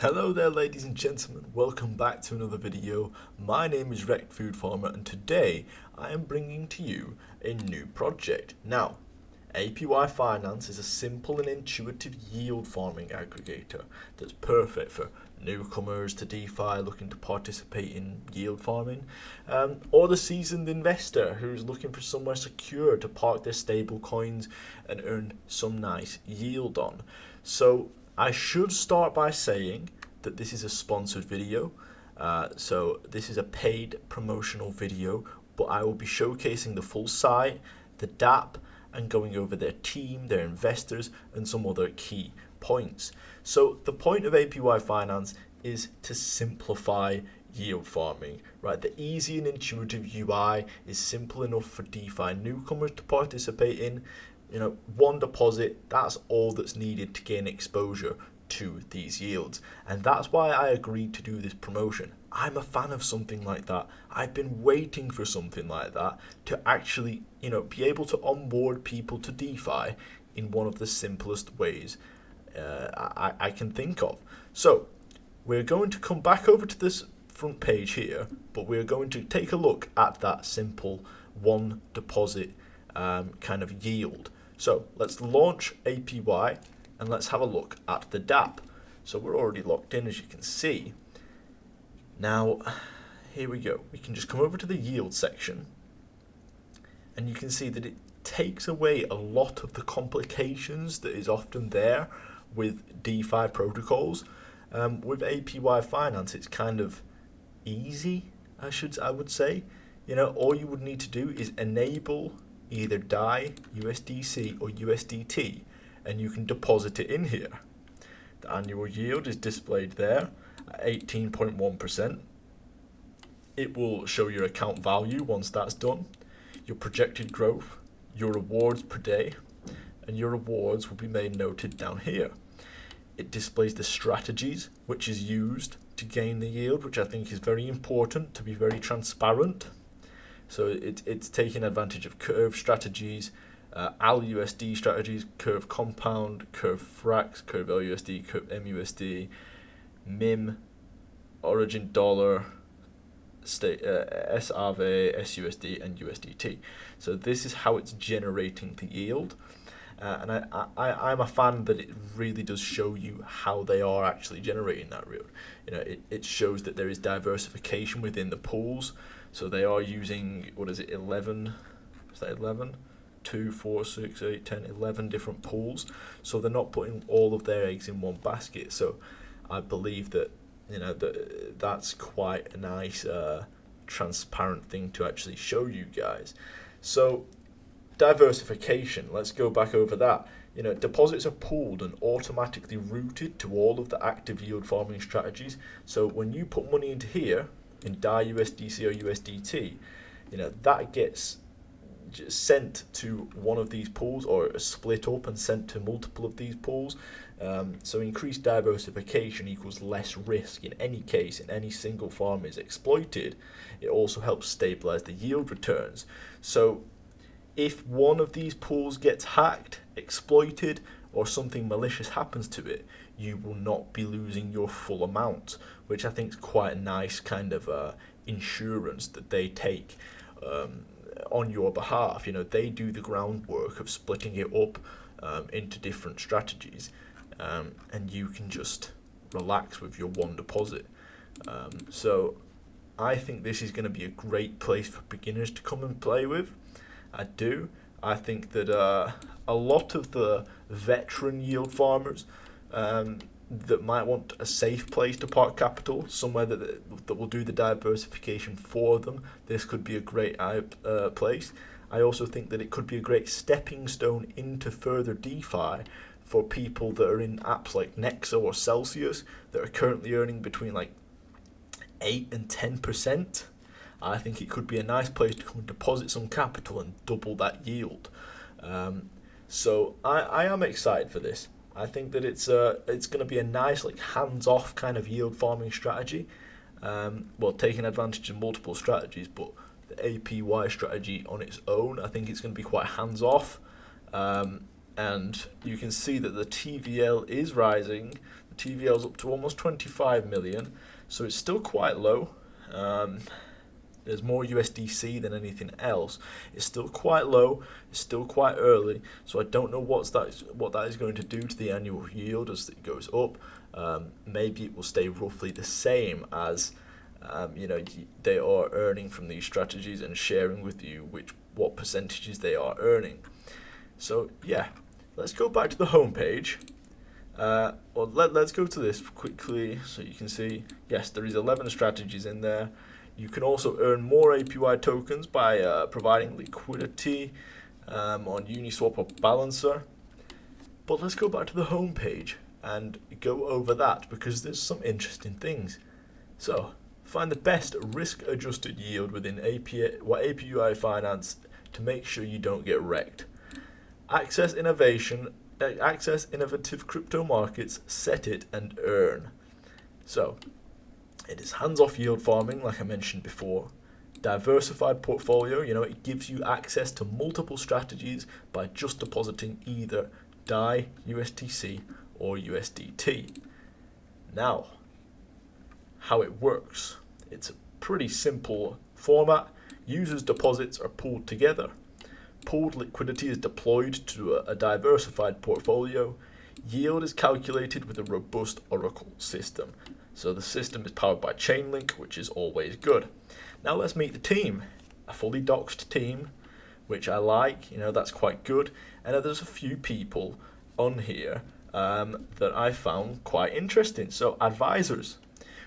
Hello there ladies and gentlemen, welcome back to another video. My name is Wrecked Food Farmer and today I am bringing to you a new project. Now, APY.Finance is a simple and intuitive yield farming aggregator that's perfect for newcomers to DeFi looking to participate in yield farming, or the seasoned investor who's looking for somewhere secure to park their stable coins and earn some nice yield on. So I should start by saying that this is a sponsored video, so this is a paid promotional video, but I will be showcasing the full site, the DApp, and going over their team, their investors, and some other key points. So the point of APY.Finance is to simplify yield farming, right? The easy and intuitive UI is simple enough for DeFi newcomers to participate in. One deposit, that's all that's needed to gain exposure to these yields. And that's why I agreed to do this promotion. I'm a fan of something like that. I've been waiting for something like that to actually, be able to onboard people to DeFi in one of the simplest ways I can think of. So we're going to come back over to this front page here, but we're going to take a look at that simple one deposit kind of yield. So let's launch APY and let's have a look at the DApp. So we're already logged in, as you can see. Now, here we go. We can just come over to the yield section and you can see that it takes away a lot of the complications that is often there with DeFi protocols. With APY.Finance, it's kind of easy, I would say. All you would need to do is enable either DAI, USDC, or USDT, and you can deposit it in here. The annual yield is displayed there at 18.1%. It will show your account value once that's done, your projected growth, your rewards per day, and your rewards will be made noted down here. It displays the strategies which is used to gain the yield, which I think is very important to be very transparent. So it's taking advantage of curve strategies, ALUSD strategies, curve compound, curve frax, curve LUSD, curve MUSD, MIM, origin dollar, SRV, SUSD, and USDT. So this is how it's generating the yield. And I'm a fan that it really does show you how they are actually generating that yield. It shows that there is diversification within the pools. So they are using, 11? Is that 11? 2, 4, 6, 8, 10, 11 different pools. So they're not putting all of their eggs in one basket. So I believe that, that's quite a nice, transparent thing to actually show you guys. So diversification, let's go back over that. Deposits are pooled and automatically routed to all of the active yield farming strategies. So when you put money into here, in DAI, USDC, or USDT, that gets sent to one of these pools or split up and sent to multiple of these pools. So increased diversification equals less risk in any case, in any single farm is exploited. It also helps stabilize the yield returns. So if one of these pools gets hacked, exploited, or something malicious happens to it, you will not be losing your full amount, which I think is quite a nice kind of insurance that they take on your behalf. They do the groundwork of splitting it up into different strategies, and you can just relax with your one deposit. So I think this is going to be a great place for beginners to come and play with. I think that a lot of the veteran yield farmers that might want a safe place to park capital, somewhere that will do the diversification for them, this could be a great place. I also think that it could be a great stepping stone into further DeFi for people that are in apps like Nexo or Celsius that are currently earning between 8 and 10%. I think it could be a nice place to come and deposit some capital and double that yield. So I am excited for this. I think that it's going to be a nice hands-off kind of yield farming strategy. Taking advantage of multiple strategies, but the APY strategy on its own, I think it's going to be quite hands-off. And you can see that the TVL is rising. TVL's up to almost 25 million, so it's still quite low. There's more USDC than anything else. It's still quite low. It's still quite early. So I don't know what that is going to do to the annual yield as it goes up. Maybe it will stay roughly the same as they are earning from these strategies and sharing with you what percentages they are earning. So yeah, let's go back to the home page. Let's go to this quickly so you can see. Yes, there is 11 strategies in there. You can also earn more APY tokens by providing liquidity on Uniswap or Balancer. But let's go back to the home page and go over that because there's some interesting things. So find the best risk-adjusted yield within APY.Finance to make sure you don't get wrecked. Access innovative crypto markets, set it and earn. So it is hands-off yield farming, like I mentioned before. Diversified portfolio, it gives you access to multiple strategies by just depositing either DAI, USDC, or USDT. Now, how it works. It's a pretty simple format. Users' deposits are pooled together. Pooled liquidity is deployed to a diversified portfolio. Yield is calculated with a robust Oracle system. So the system is powered by Chainlink, which is always good. Now let's meet the team. A fully doxed team, which I like. That's quite good. And there's a few people on here that I found quite interesting. So advisors.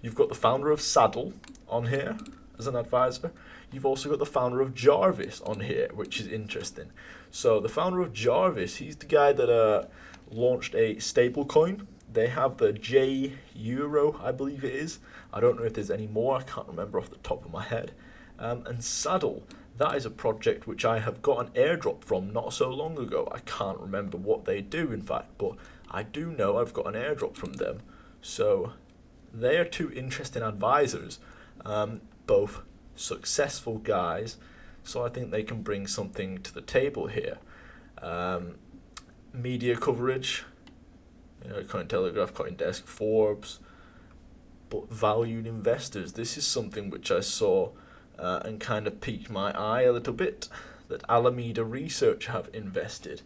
You've got the founder of Saddle on here as an advisor. You've also got the founder of Jarvis on here, which is interesting. So the founder of Jarvis, he's the guy that launched a stablecoin. They have the DYOR, I believe it is. I don't know if there's any more. I can't remember off the top of my head. And Saddle, that is a project which I have got an airdrop from not so long ago. I can't remember what they do, in fact, but I do know I've got an airdrop from them. So they are two interesting advisors, both successful guys. So I think they can bring something to the table here. Media coverage. Cointelegraph, CoinDesk, Forbes, but valued investors. This is something which I saw and kind of piqued my eye a little bit, that Alameda Research have invested.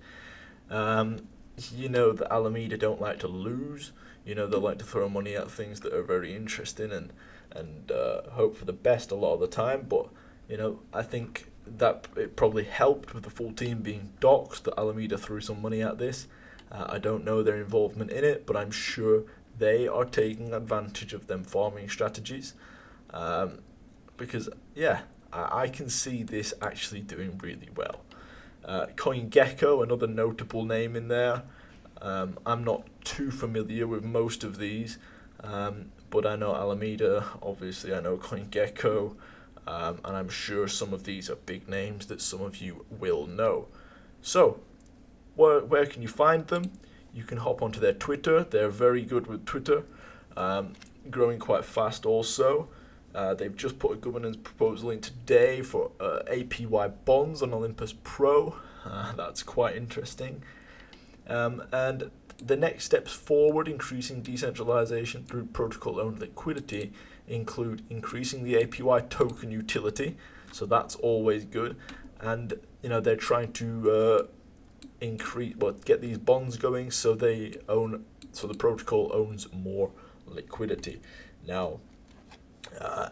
That Alameda don't like to lose. They like to throw money at things that are very interesting and hope for the best a lot of the time. But, I think that it probably helped with the full team being doxed that Alameda threw some money at this. I don't know their involvement in it, but I'm sure they are taking advantage of them farming strategies. Because, I can see this actually doing really well. CoinGecko, another notable name in there. I'm not too familiar with most of these, but I know Alameda, obviously I know CoinGecko, and I'm sure some of these are big names that some of you will know. So, where can you find them? You can hop onto their Twitter. They're very good with Twitter, growing quite fast also. They've just put a governance proposal in today for APY bonds on Olympus Pro. That's quite interesting. And the next steps forward, increasing decentralization through protocol-owned liquidity, include increasing the APY token utility. So that's always good. And they're trying to get these bonds going so the protocol owns more liquidity. Now,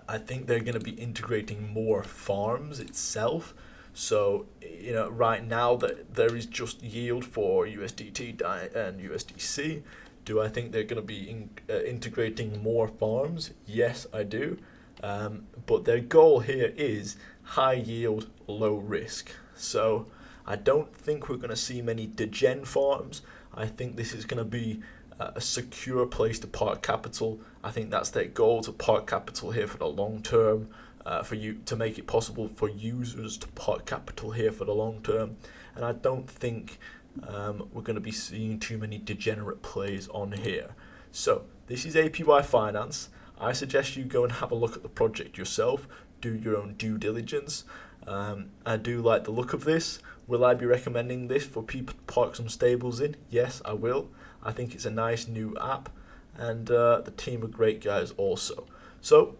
I think they're going to be integrating more farms itself. So, right now that there is just yield for USDT and USDC. Do I think they're going to be integrating more farms? Yes, I do. But their goal here is high yield, low risk. So I don't think we're going to see many degen farms. I think this is going to be a secure place to park capital. I think that's their goal, to park capital here for the long term, to make it possible for users to park capital here for the long term. And I don't think we're going to be seeing too many degenerate plays on here. So this is APY.Finance. I suggest you go and have a look at the project yourself, do your own due diligence. I do like the look of this. Will I be recommending this for people to park some stables in? Yes, I will. I think it's a nice new app. and the team are great guys also. So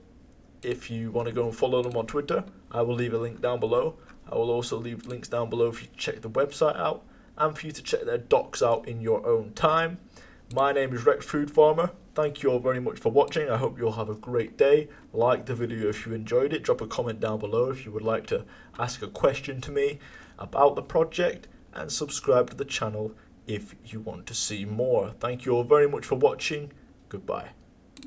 if you want to go and follow them on Twitter, I will leave a link down below. I will also leave links down below for you to check the website out and for you to check their docs out in your own time. My name is Rex Food Farmer. Thank you all very much for watching. I hope you all have a great day. Like the video if you enjoyed it. Drop a comment down below if you would like to ask a question to me about the project, and subscribe to the channel if you want to see more. Thank you all very much for watching. Goodbye.